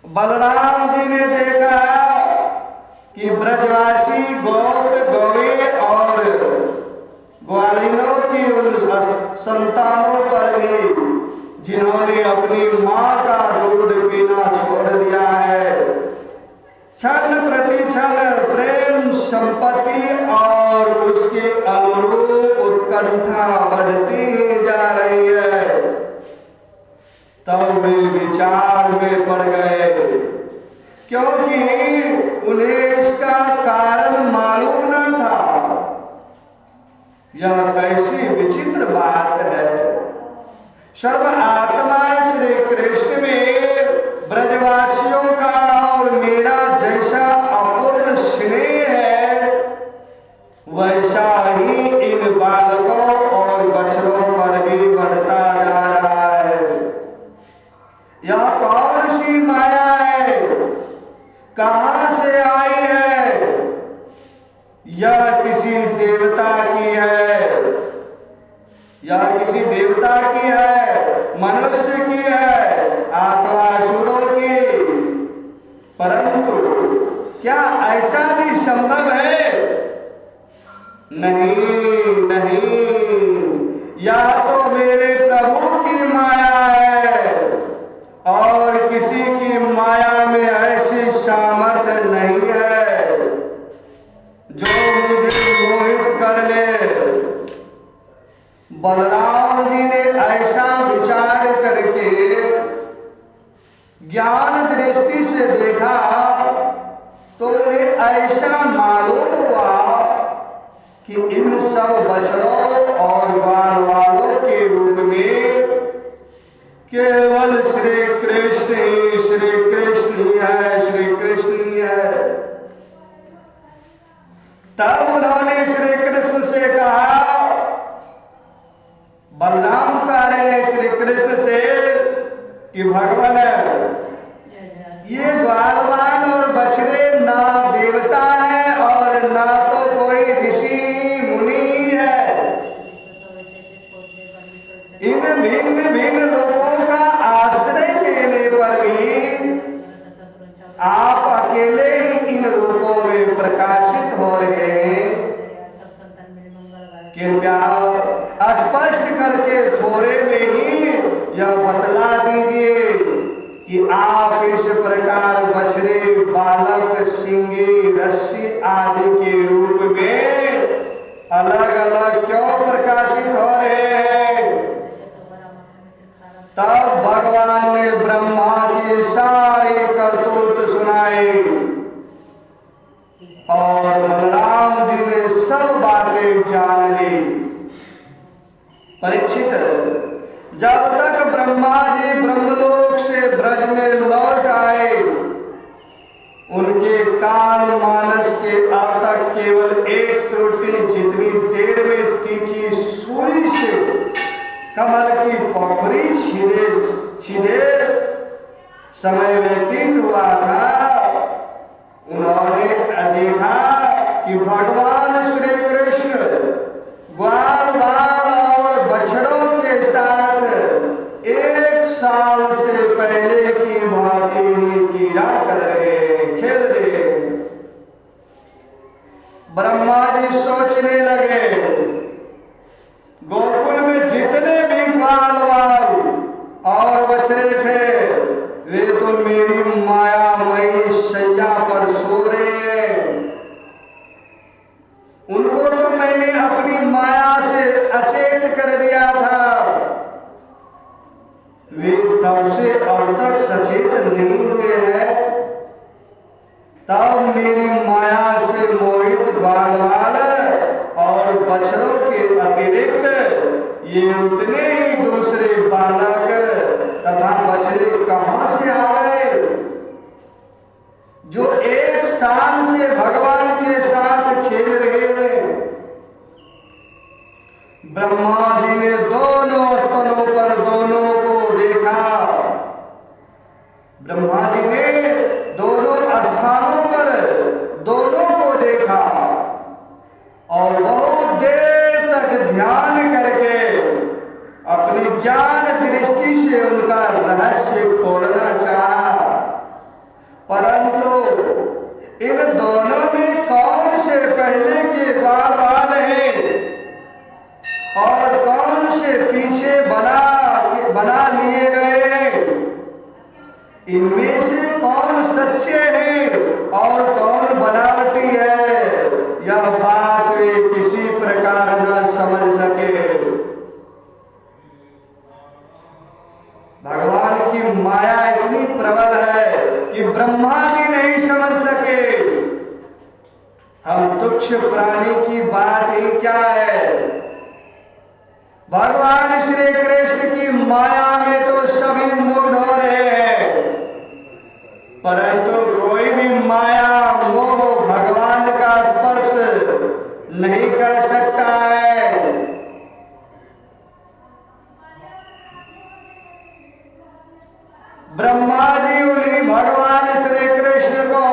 बलराम जी ने देखा कि ब्रजवासी गोप गौवे और ग्वालिनों की उन संतानों पर भी जिन्होंने अपनी मां का दूध पीना छोड़ दिया है, क्षण प्रति क्षण प्रेम संपत्ति और उसके अनुरूप उत्कंठा बढ़ती ही जा रही है। तब वे विचार में पड़ गए, क्योंकि उन्हें इसका कारण मालूम न था। यह कैसी विचित्र बात है। सर्व आत्मा श्री कृष्ण में ब्रजवासियों का और मेरा जैसा अपूर्व स्नेह है, वैसा ही इन बालकों और बछड़ों पर भी बढ़ता जा रहा है। यह कौन सी माया है, कहां से आई है? यह किसी देवता की है, यह किसी देवता की है, मनुष्य की है, अथवा असुरों की। परंतु क्या ऐसा भी संभव है? नहीं नहीं, यह तो मेरे प्रभु की माया है और किसी की माया में ऐसी सामर्थ्य नहीं है जो मुझे मोहित कर ले। बलराम जी ने ऐसा विचार करके ज्ञान दृष्टि से देखा तो उन्हें ऐसा मालूम हुआ कि इन सब बछड़ों और ग्वाल वालों के रूप में केवल श्री कृष्ण ही है, श्री कृष्ण ही है। तब उन्होंने श्री कृष्ण से कहा, बलराम कह रहे हैं श्री कृष्ण से कि भगवान, ये ग्वाल और बछड़े ना देवता है और ना तो कोई ऋषि मुनि है। इन भिन्न भिन्न रूपों का आश्रय लेने पर भी आप अकेले ही इन रूपों में प्रकाशित हो रहे हैं। कृपया स्पष्ट करके थोड़े में ही यह बतला दीजिए कि आप इस प्रकार बछड़े, बालक, सिंगी, रस्सी आदि के रूप में अलग अलग क्यों प्रकाशित हो रहे हैं। तब भगवान ने ब्रह्मा की सारी करतूत सुनाई और बलराम जी ने सब बातें जान ली। परीक्षित, जब तक ब्रह्मा जी ब्रह्मलोक से ब्रज में लौट आए, उनके कान मानस के अब तक केवल एक त्रुटि जितनी देर में तीखी सुई से कमल की पोखरी छीने समय व्यतीत हुआ था, उन्होंने देखा कि भगवान श्री कृष्ण ग्वाल बाल और बछड़ों के साथ 1 साल से पहले की भांति ही कीड़ा कर रहे, खेल रहे। ब्रह्मा जी सोचने लगे, गोकुल में जितने भी ग्वाल बाल और बछड़े थे, वे तो मेरी मायामयी शैया पर सो रहे हैं। उनको तो मैंने अपनी माया से अचेत कर दिया था, वे तब से अब तक सचेत नहीं हुए हैं। तब मेरी माया से मोहित ग्वाल बाल और बछड़ों के अतिरिक्त ये उतने ही दूसरे बालक तथा बछड़े कहां से आ गए, जो 1 साल से भगवान के साथ खेल रहे हैं। ब्रह्मा जी ने दोनों स्तनों पर दोनों को देखा। ब्रह्मा जी ने दोनों स्थानों पर दोनों को देखा और बहुत देर तक ध्यान करके अपनी ज्ञान दृष्टि से उनका रहस्य खोलना चाहा। इन दोनों में कौन से पहले के बाल बाल हैं और कौन से पीछे बना लिए गए हैं? इनमें से कौन सच्चे हैं और कौन बनावटी है? यह बात वे किसी प्रकार न समझ सके। भगवान की माया इतनी प्रबल है कि ब्रह्मा जी नहीं समझ सके। हम तुच्छ प्राणी की बात ही क्या है? भगवान श्री कृष्ण की माया में तो सभी मुग्ध हो रहे हैं, परंतु कोई भी माया मोह भगवान का स्पर्श नहीं कर सकता है। ब्रह्मा जी उन्हीं भगवान श्री कृष्ण को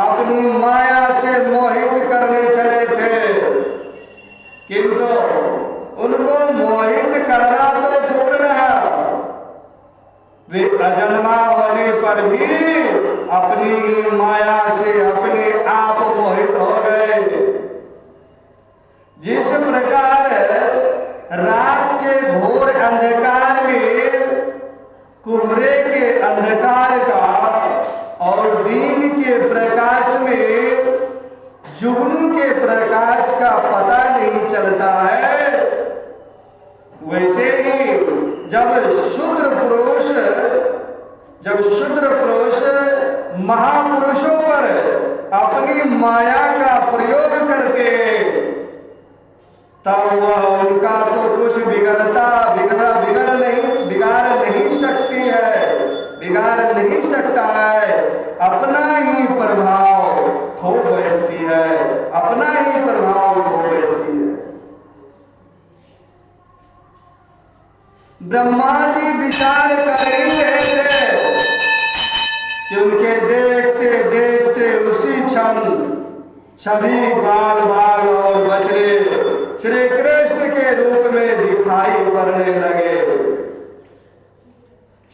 अपनी माया से मोहित करने चले थे, किंतु उनको मोहित करना तो दूर रहा, वे अजन्मा होने पर भी अपनी माया से अपने आप मोहित हो गए। जिस प्रकार रात के घोर अंधकार में कुहरे के अंधकार का और दिन के प्रकाश में जुगनू के प्रकाश का पता नहीं चलता है, वैसे ही जब शुद्र पुरुष महापुरुषों पर अपनी माया का प्रयोग करते हैं, तब वह उनका तो कुछ बिगाड़ नहीं सकता है। अपना ही प्रभाव खो बैठती है, अपना ही प्रभाव खो बैठती है। ब्रह्मा जी विचार कर ही रहे थे कि उनके देखते देखते उसी क्षण सभी बाल बाल और बछड़े श्री कृष्ण के रूप में दिखाई पड़ने लगे।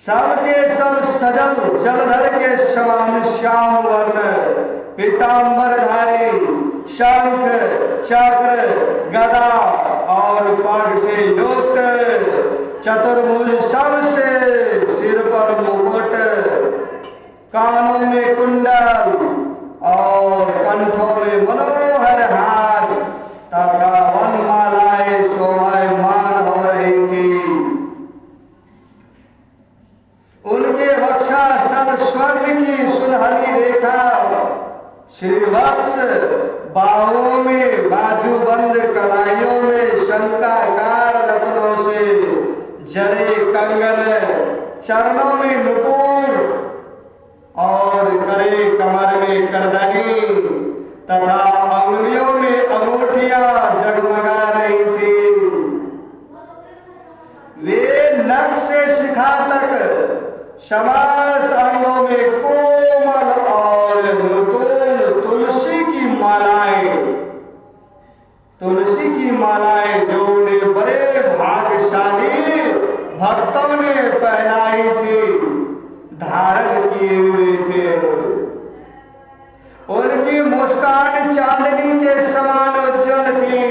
सबके सब सजल जलधर के समान श्याम वर्ण पीतांबरधारी, शंख चक्र गदा और पग से युक्त, चतुर्भुज सबसे सिर पर मुकुट, कानों में कुंडल और कंठों में मनोहर हार तथा वनमालाएं शोभायमान हो रही थी। उनके वक्षस्थल स्वर्ण की सुनहली रेखा, श्रीवत्स बाहुओं में बाजूबंद कलाइयों में शंकाकार रत्नों से जड़े कंगन, चरणों में नुपुर और करे कमर में करदनी तथा अंगुलियों में अंगूठियां जगमगा रही थी। वे नख से शिखा तक समस्त अंगों में कोमल और नूतन तुलसी की मालाएं जो उन्हें बड़े भाग्यशाली भक्तों ने पहनाई थी, धारण किए हुए थे। उनकी मुस्कान चांदनी के समान उज्जवल थी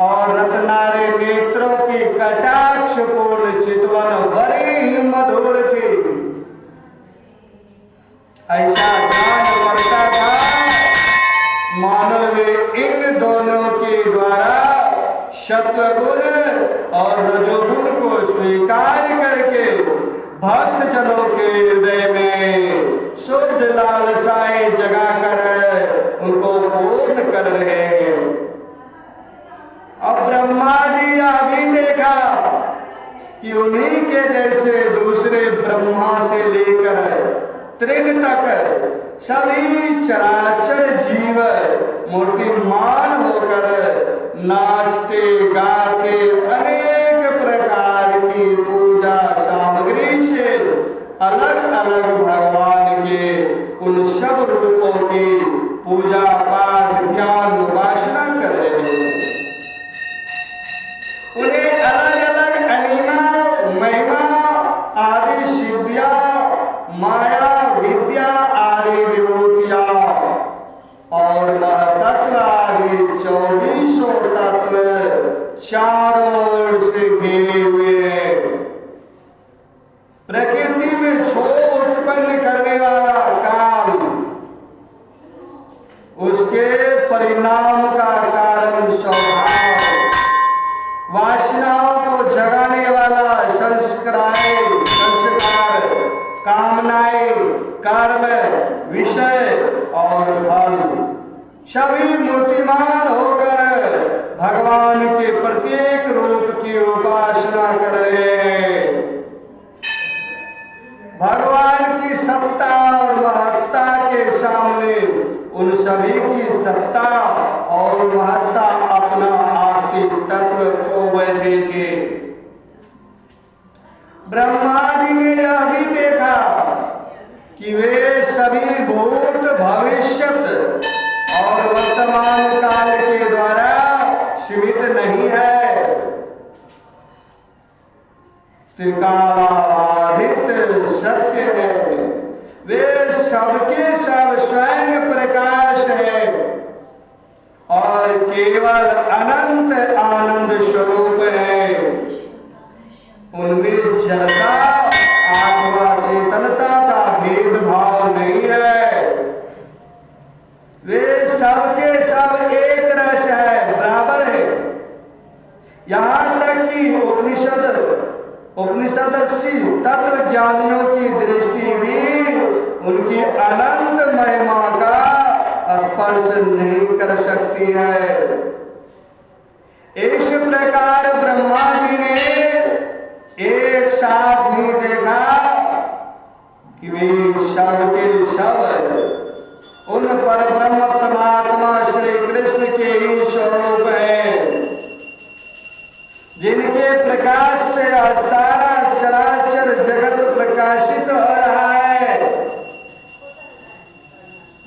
और रत्नारे नेत्रों की कटाक्षपूर्ण चितवन बड़ी ही मधुर थी। ऐसा ध्यान पड़ता था मानो वे इन दोनों के द्वारा सत्वगुण और रजोगुण को स्वीकार करके भक्त जनों के हृदय में शुद्ध लालसाएं जगाकर उनको पूर्ण कर रहे हैं। अब ब्रह्मा जी अभी देखा कि उन्हीं के जैसे दूसरे ब्रह्मा से लेकर तृण तक सभी चराचर जीव मूर्तिमान होकर नाचते गाते अनेक प्रकार की पूजा सामग्री से अलग अलग भगवान के उन सब रूपों की पूजा पाठ ध्यान उपासना कर रहे हैं। उन्हें अलग अलग अनिमा महिमा आदि सिद्धियां माया विद्या आदि सारी विभूतियां और महतत्व आदि 2400 तत्व चारों ओर से घेरे हुए हैं। प्रकृति में क्षोभ उत्पन्न करने वाला काल, उसके परिणाम का कारण स्वभाव, वासनाओं को जगाने वाला संस्कार, कामनाएं, कर्म, विषय और फल सभी मूर्तिमान होकर भगवान के प्रत्येक रूप की उपासना कर रहे हैं। भगवान की सत्ता और महत्ता के सामने उन सभी की सत्ता और महत्ता अपना आस्तिक तत्व खो बैठे थे। ब्रह्मा जी ने यह भी देखा कि वे सभी भूत, भविष्यत और वर्तमान काल के द्वारा सीमित नहीं है, त्रिकालाबाधित सत्य है। वे सबके सब स्वयं प्रकाश है और केवल अनंत आनंद स्वरूप है। उनमें जड़ता अथवा चेतनता का भेदभाव नहीं है। वे सबके सब एक रस है, बराबर है। यहाँ तक कि उपनिषदर्शी तत्व ज्ञानियों की दृष्टि भी उनकी अनंत महिमा का स्पर्श नहीं कर सकती है। इस प्रकार ब्रह्मा जी ने एक साथ ही देखा कि वे सब के सब उन पर ब्रह्म परमात्मा श्री कृष्ण के ही स्वरूप है, जिनके प्रकाश से सारा चराचर जगत प्रकाशित हो रहा है।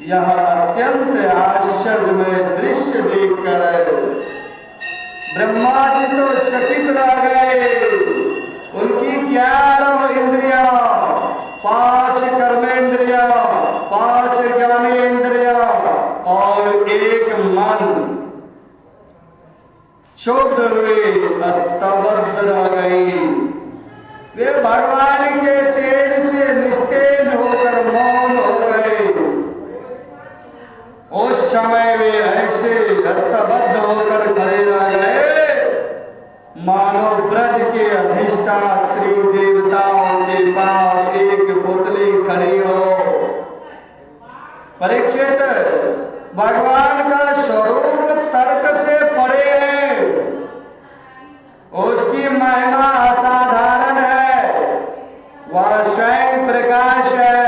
यह अत्यंत आश्चर्यमय दृश्य देखकर ब्रह्मा जी तो चकित रह गए। उनकी 11 इंद्रियां, 5 कर्मेंद्रियां, 5 ज्ञानेंद्रियां और 1 मन शुद्ध हुए, स्तब्ध रह गई। वे भगवान के तेज से निस्तेज होकर मौन हो गए। उस समय वे ऐसे स्तब्ध होकर खड़े रह गए मानो ब्रज के अधिष्ठात्री देवताओं के पास एक पुतली खड़ी हो। परीक्षित, भगवान का स्वरूप तर्क से परे है। उसकी महिमा असाधारण है। वह स्वयं प्रकाश है,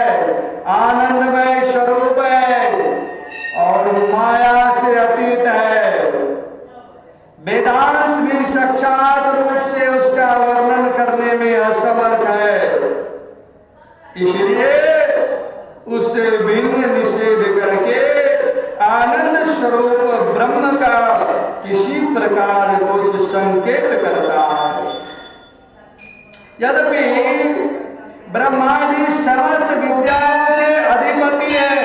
आनंदमय स्वरूप है और माया से अतीत है। वेदांत भी साक्षात रूप से उसका वर्णन करने में असमर्थ है। इसलिए उससे भिन्न निषेध करके आनंद स्वरूप ब्रह्म का किसी प्रकार कुछ संकेत करता है। यद्यपि ब्रह्मा जी समस्त विद्याओं के अधिपति है,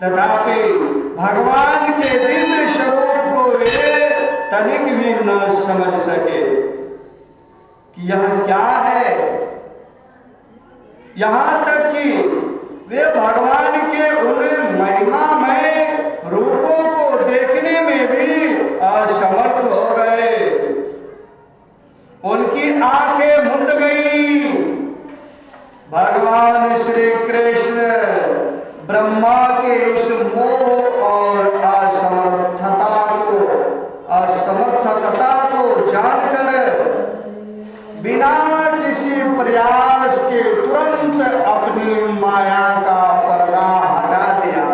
तथापि भगवान के दिव्य स्वरूप को वे तनिक भी न समझ सके कि यह क्या है। यहाँ तक कि वे भगवान के उन महिमामय रूपों को देखने में भी असमर्थ हो गए। उनकी आंखें मुंद गई। भगवान श्री कृष्ण ब्रह्मा के इस मोह और असमर्थकता को जानकर बिना किसी प्रयास के तुरंत अपनी माया का पर्दा हटा दिया।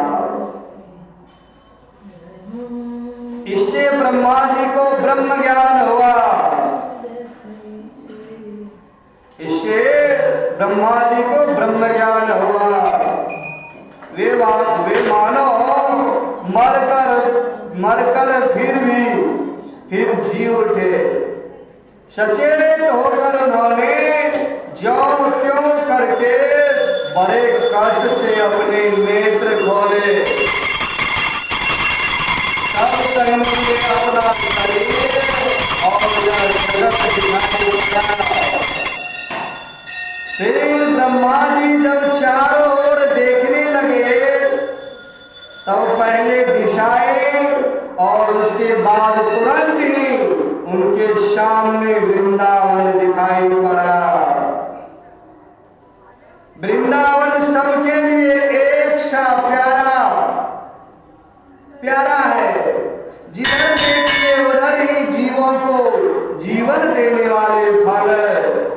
इससे ब्रह्मा जी को ब्रह्म ज्ञान हुआ। इससे ब्रह्मा जी को ब्रह्म ज्ञान हुआ। वे मानो मरकर फिर जी उठे। सचेत होकर उन्होंने ज्यों त्यों करके बड़े कष्ट से अपने नेत्र खोले, तब कहेंगे अपना शरीर और यह जगत दिखाई पड़ा। फिर ब्रह्मा जी जब चारों ओर देखने लगे, तब पहले दिशाएं और उसके बाद तुरंत ही उनके सामने वृंदावन दिखाई पड़ा। वृंदावन सबके लिए एक सा प्यारा है। जिधर देखिए उधर ही जीवों को जीवन देने वाले फल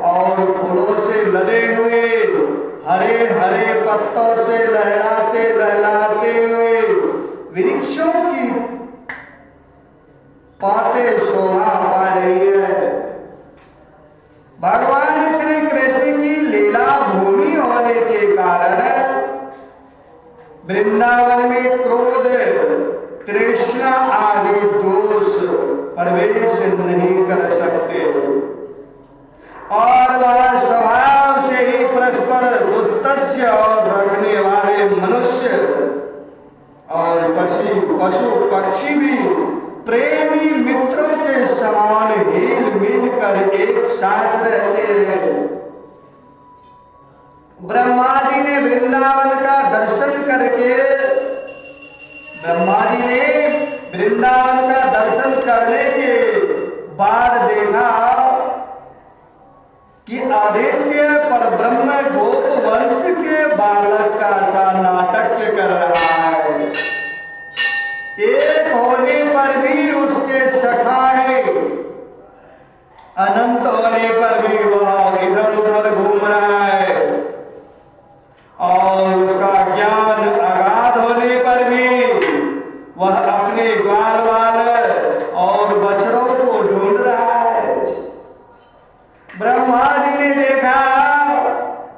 और फूलों से लदे हुए, हरे हरे पत्तों से लहराते हुए वृक्षों की पाते शोभा पा रही है। भगवान श्री कृष्ण की लीला भूमि होने के कारण वृंदावन में क्रोध, तृष्णा आदि दोष प्रवेश नहीं कर सकते और वह स्वभाव से ही परस्पर दुस्तच्छ और रखने वाले मनुष्य और पशु पक्षी भी प्रेमी मित्रों के समान हिल मिल कर एक साथ रहते हैं। ब्रह्मा जी ने वृंदावन का दर्शन करने के बाद देखा कि आदित्य परब्रह्म गोप वंश के बालक का सा नाटक कर रहा है। एक होने पर भी उसके सखा है, अनंत होने पर भी वह इधर उधर घूम रहा है और उसका ज्ञान अगाध होने पर भी वह अपने ग्वाल वाल और बछड़ों को ढूंढ रहा है। ब्रह्मा जी ने देखा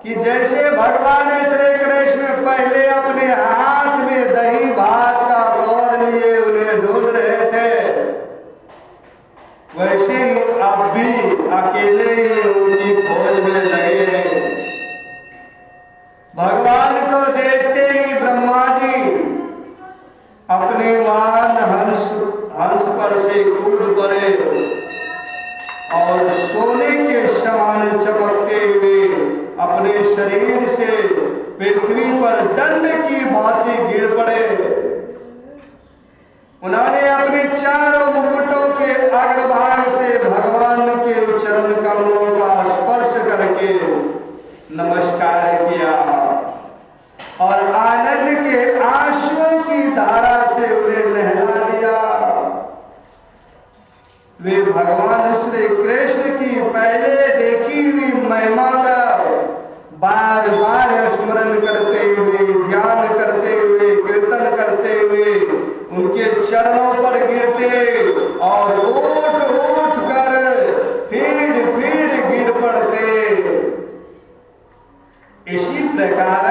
कि जैसे भगवान श्री कृष्ण पहले अपने हाथ में दही भात का कौर लिए उन्हें ढूंढ रहे थे, वैसे ही अब भी अकेले ही उनकी खोज में लगे हैं। भगवान को देखते ही ब्रह्मा जी अपने वाहन हंस पर से कूद पड़े और सोने के समान चमकते हुए अपने शरीर से पृथ्वी पर दंड की भांति गिर पड़े। उन्होंने अपने चारों मुकुटों के अग्रभाग से भगवान के चरण कमलों का स्पर्श करके नमस्कार किया और आनंद के आंसुओं की धारा से उन्हें नहला दिया। वे भगवान श्री कृष्ण की पहले देखी हुई महिमा का बार बार स्मरण करते हुए, ध्यान करते हुए, कीर्तन करते हुए उनके चरणों पर गिरते और उठ कर फीड गिर पड़ते। इसी प्रकार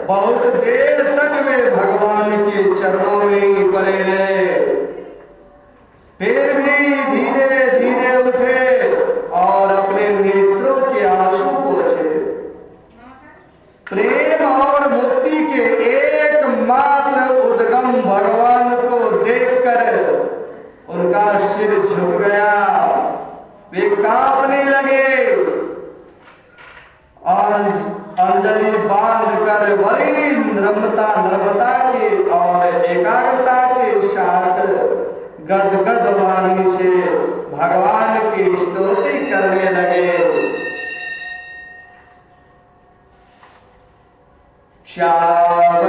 बहुत देर तक वे भगवान के चरणों में ही पड़े रहे। फिर भी धीरे धीरे उठे और अपने नेत्रों के आंसू पोंछे। प्रेम और मुक्ति के एकमात्र उद्गम भगवान को देखकर उनका सिर झुक गया। वे कांपने लगे, अंजलि बांध कर बड़ी नम्रता के और एकाग्रता के साथ गदगद वाणी से भगवान की स्तुति करने लगे। श्यावर